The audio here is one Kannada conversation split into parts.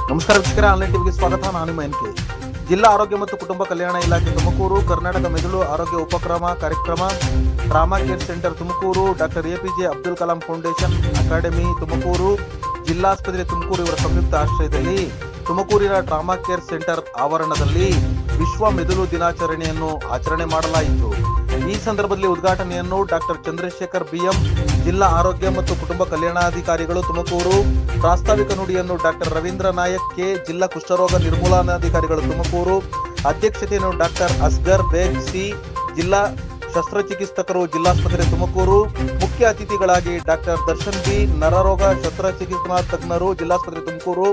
ನಮಸ್ಕಾರ ವೀಕ್ಷಕರೇ, ಆನ್ಲೈನ್ ಟಿವಿಗೆ ಸ್ವಾಗತ. ನಾನು ನಿಮ್ಮ ಎನ್ ಕೆ. ಜಿಲ್ಲಾ ಆರೋಗ್ಯ ಮತ್ತು ಕುಟುಂಬ ಕಲ್ಯಾಣ ಇಲಾಖೆ ತುಮಕೂರು, ಕರ್ನಾಟಕ ಮೆದುಳು ಆರೋಗ್ಯ ಉಪಕ್ರಮ ಕಾರ್ಯಕ್ರಮ, trauma care centre Tumakuru, doctor APJ Abdul Kalam foundation academy Tumakuru, ಜಿಲ್ಲಾಸ್ಪತ್ರೆ ತುಮಕೂರು ಇವರ ಸಂಯುಕ್ತ ಆಶ್ರಯದಲ್ಲಿ ತುಮಕೂರಿನ ಟ್ರಾಮಾ ಕೇರ್ ಸೆಂಟರ್ ಆವರಣದಲ್ಲಿ ವಿಶ್ವ ಮೆದುಳು ದಿನಾಚರಣೆಯನ್ನು ಆಚರಣೆ ಮಾಡಲಾಯಿತು. ಈ ಸಂದರ್ಭದಲ್ಲಿ ಉದ್ಘಾಟನೆಯನ್ನು ಡಾಕ್ಟರ್ ಚಂದ್ರಶೇಖರ್ ಬಿಎಂ, ಜಿಲ್ಲಾ ಆರೋಗ್ಯ ಮತ್ತು ಕುಟುಂಬ ಕಲ್ಯಾಣಾಧಿಕಾರಿಗಳು ತುಮಕೂರು, ಪ್ರಾಸ್ತಾವಿಕ ನುಡಿಯನ್ನು ಡಾಕ್ಟರ್ ರವೀಂದ್ರ ನಾಯಕ್ ಕೆ, ಜಿಲ್ಲಾ ಕುಷ್ಠರೋಗ ನಿರ್ಮೂಲನಾಧಿಕಾರಿಗಳು ತುಮಕೂರು, ಅಧ್ಯಕ್ಷತೆಯನ್ನು ಡಾಕ್ಟರ್ ಅಸ್ಗರ್ ಬೇಗ್ ಸಿ, ಜಿಲ್ಲಾ ಶಸ್ತ್ರಚಿಕಿತ್ಸಕರು ಜಿಲ್ಲಾಸ್ಪತ್ರೆ ತುಮಕೂರು, ಮುಖ್ಯ ಅತಿಥಿಗಳಾಗಿ ಡಾಕ್ಟರ್ ದರ್ಶನ್ ಬಿ, ನರರೋಗ ಶಸ್ತ್ರಚಿಕಿತ್ಸಾ ತಜ್ಞರು ಜಿಲ್ಲಾಸ್ಪತ್ರೆ ತುಮಕೂರು,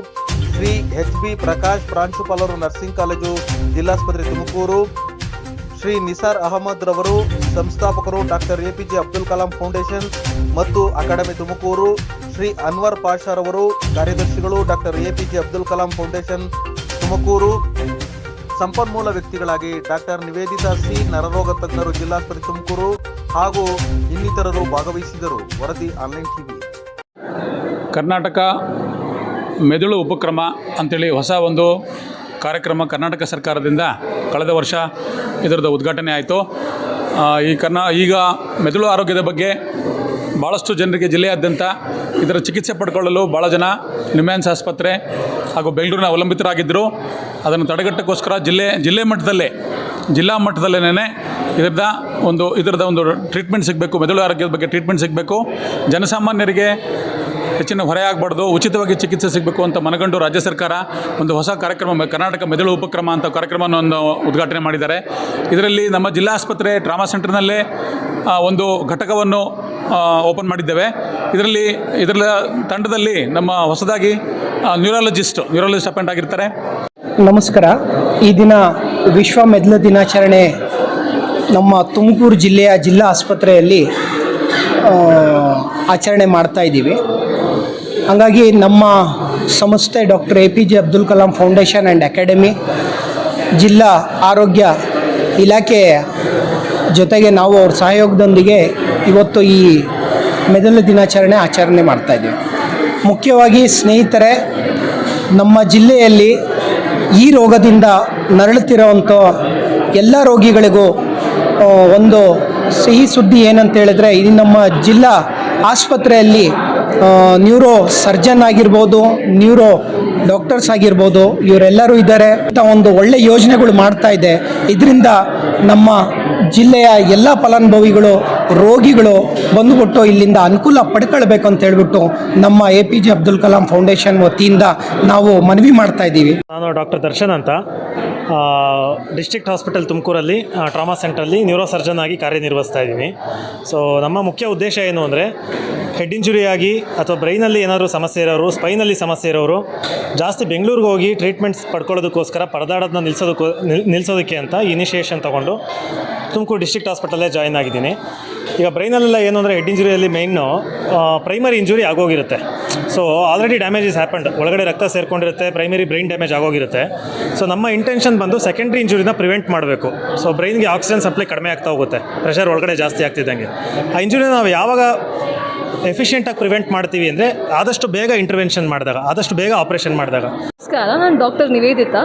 ಶ್ರೀ ಎಚ್ ಬಿ ಪ್ರಕಾಶ್, ಪ್ರಾಂಶುಪಾಲರು ನರ್ಸಿಂಗ್ ಕಾಲೇಜು ಜಿಲ್ಲಾಸ್ಪತ್ರೆ ತುಮಕೂರು, ಶ್ರೀ ನಿಸಾರ್ ಅಹಮದ್ ರವರು, ಸಂಸ್ಥಾಪಕರು doctor APJ Abdul Kalam foundation ಮತ್ತು ಅಕಾಡೆಮಿ ತುಮಕೂರು, ಶ್ರೀ ಅನ್ವರ್ ಪಾಷಾರವರು, ಕಾರ್ಯದರ್ಶಿಗಳು doctor APJ Abdul Kalam foundation Tumakuru, ಸಂಪನ್ಮೂಲ ವ್ಯಕ್ತಿಗಳಾಗಿ ಡಾಕ್ಟರ್ ನಿವೇದಿತಾ ಸಿ, ನರರೋಗ ತಜ್ಞರು ಜಿಲ್ಲಾಸ್ಪತ್ರೆ ತುಮಕೂರು ಹಾಗೂ ಇನ್ನಿತರರು ಭಾಗವಹಿಸಿದರು. ವರದಿ ಆನ್ಲೈನ್ ಟಿವಿ. ಕರ್ನಾಟಕ ಮೆದುಳು ಉಪಕ್ರಮ ಅಂತೇಳಿ ಹೊಸ ಒಂದು ಕಾರ್ಯಕ್ರಮ ಕರ್ನಾಟಕ ಸರ್ಕಾರದಿಂದ ಕಳೆದ ವರ್ಷ ಇದರದ್ದು ಉದ್ಘಾಟನೆ ಆಯಿತು. ಈಗ ಮೆದುಳು ಆರೋಗ್ಯದ ಬಗ್ಗೆ ಭಾಳಷ್ಟು ಜನರಿಗೆ ಜಿಲ್ಲೆಯಾದ್ಯಂತ ಇದರ ಚಿಕಿತ್ಸೆ ಪಡ್ಕೊಳ್ಳಲು ಭಾಳ ಜನ ನಿಮ್ಯಾನ್ಸ್ ಆಸ್ಪತ್ರೆ ಹಾಗೂ ಬೆಂಗಳೂರಿನ ಅವಲಂಬಿತರಾಗಿದ್ದರು. ಅದನ್ನು ತಡೆಗಟ್ಟಕ್ಕೋಸ್ಕರ ಜಿಲ್ಲಾ ಮಟ್ಟದಲ್ಲೇ ಇದರದ ಒಂದು ಟ್ರೀಟ್ಮೆಂಟ್ ಸಿಗಬೇಕು, ಮೆದುಳು ಆರೋಗ್ಯದ ಬಗ್ಗೆ ಟ್ರೀಟ್ಮೆಂಟ್ ಸಿಗಬೇಕು, ಜನಸಾಮಾನ್ಯರಿಗೆ ಹೆಚ್ಚಿನ ಹೊರೆ ಆಗಬಾರ್ದು, ಉಚಿತವಾಗಿ ಚಿಕಿತ್ಸೆ ಸಿಗಬೇಕು ಅಂತ ಮನಗಂಡು ರಾಜ್ಯ ಸರ್ಕಾರ ಒಂದು ಹೊಸ ಕಾರ್ಯಕ್ರಮ ಕರ್ನಾಟಕ ಮೆದುಳು ಉಪಕ್ರಮ ಅಂತ ಕಾರ್ಯಕ್ರಮವನ್ನು ಉದ್ಘಾಟನೆ ಮಾಡಿದ್ದಾರೆ. ಇದರಲ್ಲಿ ನಮ್ಮ ಜಿಲ್ಲಾ ಆಸ್ಪತ್ರೆ ಟ್ರಾಮಾ ಸೆಂಟರ್ನಲ್ಲೇ ಒಂದು ಘಟಕವನ್ನು ಓಪನ್ ಮಾಡಿದ್ದೇವೆ. ಇದರ ತಂಡದಲ್ಲಿ ನಮ್ಮ ಹೊಸದಾಗಿ ನ್ಯೂರಾಲಜಿಸ್ಟ್ ಅಪಾಯಿಂಟ್ ಆಗಿರ್ತಾರೆ. ನಮಸ್ಕಾರ. ಈ ದಿನ ವಿಶ್ವ ಮೆದುಳು ದಿನಾಚರಣೆ ನಮ್ಮ ತುಮಕೂರು ಜಿಲ್ಲೆಯ ಜಿಲ್ಲಾ ಆಸ್ಪತ್ರೆಯಲ್ಲಿ ಆಚರಣೆ ಮಾಡ್ತಾ ಇದ್ದೀವಿ. ಹಾಗಾಗಿ ನಮ್ಮ ಸಂಸ್ಥೆ doctor APJ Abdul Kalam foundation and academy, ಜಿಲ್ಲಾ ಆರೋಗ್ಯ ಇಲಾಖೆ ಜೊತೆಗೆ ನಾವು ಅವ್ರ ಸಹಯೋಗದೊಂದಿಗೆ ಇವತ್ತು ಈ ಮೆದುಳು ದಿನಾಚರಣೆ ಆಚರಣೆ ಮಾಡ್ತಾಯಿದ್ದೀವಿ. ಮುಖ್ಯವಾಗಿ ಸ್ನೇಹಿತರೆ, ನಮ್ಮ ಜಿಲ್ಲೆಯಲ್ಲಿ ಈ ರೋಗದಿಂದ ನರಳುತ್ತಿರೋವಂಥ ಎಲ್ಲ ರೋಗಿಗಳಿಗೂ ಒಂದು ಸಿಹಿ ಸುದ್ದಿ ಏನಂತ ಹೇಳಿದ್ರೆ, ಇದು ನಮ್ಮ ಜಿಲ್ಲಾ ಆಸ್ಪತ್ರೆಯಲ್ಲಿ ನ್ಯೂರೋ ಸರ್ಜನ್ ಆಗಿರ್ಬೋದು, ನ್ಯೂರೋ ಡಾಕ್ಟರ್ಸ್ ಆಗಿರ್ಬೋದು, ಇವರೆಲ್ಲರೂ ಇದ್ದಾರೆ. ಒಂದು ಒಳ್ಳೆ ಯೋಜನೆಗಳು ಮಾಡ್ತಾ ಇದೆ. ಇದರಿಂದ ನಮ್ಮ ಜಿಲ್ಲೆಯ ಎಲ್ಲ ಫಲಾನುಭವಿಗಳು, ರೋಗಿಗಳು ಬಂದುಬಿಟ್ಟು ಇಲ್ಲಿಂದ ಅನುಕೂಲ ಪಡ್ಕೊಳ್ಬೇಕು ಅಂತ ಹೇಳ್ಬಿಟ್ಟು ನಮ್ಮ A P J Abdul Kalam foundation ವತಿಯಿಂದ ನಾವು ಮನವಿ ಮಾಡ್ತಾ ಇದ್ದೀವಿ. ನಾನು ಡಾಕ್ಟರ್ ದರ್ಶನ್ ಅಂತ, ಡಿಸ್ಟ್ರಿಕ್ಟ್ ಹಾಸ್ಪಿಟಲ್ ತುಮಕೂರಲ್ಲಿ ಟ್ರಾಮಾ ಸೆಂಟ್ರಲ್ಲಿ ನ್ಯೂರೋ ಸರ್ಜನ್ ಆಗಿ ಕಾರ್ಯನಿರ್ವಹಿಸ್ತಾ ಇದ್ದೀನಿ. ಸೊ ನಮ್ಮ ಮುಖ್ಯ ಉದ್ದೇಶ ಏನು ಅಂದರೆ, ಹೆಡ್ ಇಂಜುರಿ ಆಗಿ ಅಥವಾ ಬ್ರೈನಲ್ಲಿ ಏನಾದರೂ ಸಮಸ್ಯೆ ಇರೋರು, ಸ್ಪೈನಲ್ಲಿ ಸಮಸ್ಯೆ ಇರೋರು ಜಾಸ್ತಿ ಬೆಂಗಳೂರಿಗೆ ಹೋಗಿ ಟ್ರೀಟ್ಮೆಂಟ್ಸ್ ಪಡ್ಕೊಳ್ಳೋದಕ್ಕೋಸ್ಕರ ಪರದಾಡೋದನ್ನ ನಿಲ್ಲಿಸೋದಕ್ಕೆ ಅಂತ ಇನಿಷಿಯೇಷನ್ ತೊಗೊಂಡು ತುಮಕೂರು ಡಿಸ್ಟ್ರಿಕ್ಟ್ ಹಾಸ್ಪಿಟಲ್ಲೇ ಜಾಯ್ನ್ ಆಗಿದ್ದೀನಿ. ಈಗ ಬ್ರೈನಲ್ಲೆಲ್ಲ ಏನು ಅಂದರೆ, ಹೆಡ್ ಇಂಜುರಿಯಲ್ಲಿ ಮೇಯ್ನು ಪ್ರೈಮರಿ ಇಂಜುರಿ ಆಗೋಗಿರುತ್ತೆ. So already damage is happened, ಒಳಗಡೆ ರಕ್ತ ಸೇರ್ಕೊಂಡಿರುತ್ತೆ, ಪ್ರೈಮರಿ ಬ್ರೈನ್ ಡ್ಯಾಮೇಜ್ ಆಗೋಗಿರುತ್ತೆ. ಸೊ ನಮ್ಮ ಇಂಟೆನ್ಷನ್ ಬಂದು ಸೆಕೆಂಡ್ರಿ ಇಂಜುರಿನ ಪ್ರಿವೆಂಟ್ ಮಾಡಬೇಕು. ಸೊ ಬ್ರೈನ್ಗೆ ಆಕ್ಸಿಜನ್ ಸಪ್ಲೈ ಕಡಿಮೆ ಆಗ್ತಾ ಹೋಗುತ್ತೆ, ಪ್ರೆಷರ್ ಒಳಗಡೆ ಜಾಸ್ತಿ ಆಗ್ತಿದ್ದಂಗೆ. ಆ ಇಂಜುರಿನ ನಾವು ಯಾವಾಗ ಎಫಿಷಿಯೆಂಟಾಗಿ ಪ್ರಿವೆಂಟ್ ಮಾಡ್ತೀವಿ ಅಂದರೆ, ಆದಷ್ಟು ಬೇಗ ಇಂಟರ್ವೆನ್ಷನ್ ಮಾಡಿದಾಗ, ಆದಷ್ಟು ಬೇಗ ಆಪ್ರೇಷನ್ ಮಾಡಿದಾಗ. ನಮಸ್ಕಾರ, ನಾನು ಡಾಕ್ಟರ್ ನಿವೇದಿತಾ.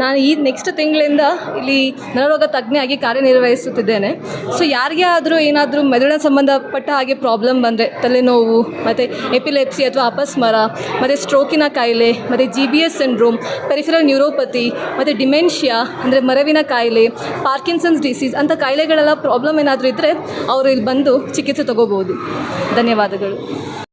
ನಾನು ಈ ನೆಕ್ಸ್ಟ್ ತಿಂಗಳಿಂದ ಇಲ್ಲಿ ನರರೋಗ ತಜ್ಞೆಯಾಗಿ ಕಾರ್ಯನಿರ್ವಹಿಸುತ್ತಿದ್ದೇನೆ. ಸೊ ಯಾರಿಗೇ ಆದರೂ ಏನಾದರೂ ಮೆದುಳಿನ ಸಂಬಂಧಪಟ್ಟ ಹಾಗೆ ಪ್ರಾಬ್ಲಮ್ ಬಂದರೆ, ತಲೆನೋವು ಮತ್ತು ಎಪಿಲೆಪ್ಸಿ ಅಥವಾ ಅಪಸ್ಮರ ಮತ್ತು ಸ್ಟ್ರೋಕಿನ ಕಾಯಿಲೆ ಮತ್ತು GBS ಸಿಂಡ್ರೋಮ್, ಪೆರಿಫೆರಲ್ ನ್ಯೂರೋಪತಿ ಮತ್ತು ಡಿಮೆನ್ಷಿಯಾ ಅಂದರೆ ಮರವಿನ ಕಾಯಿಲೆ, ಪಾರ್ಕಿನ್ಸನ್ಸ್ ಡಿಸೀಸ್ ಅಂಥ ಕಾಯಿಲೆಗಳೆಲ್ಲ ಪ್ರಾಬ್ಲಮ್ ಏನಾದರೂ ಇದ್ದರೆ ಅವರು ಇಲ್ಲಿ ಬಂದು ಚಿಕಿತ್ಸೆ ತಗೋಬೋದು. ಧನ್ಯವಾದಗಳು.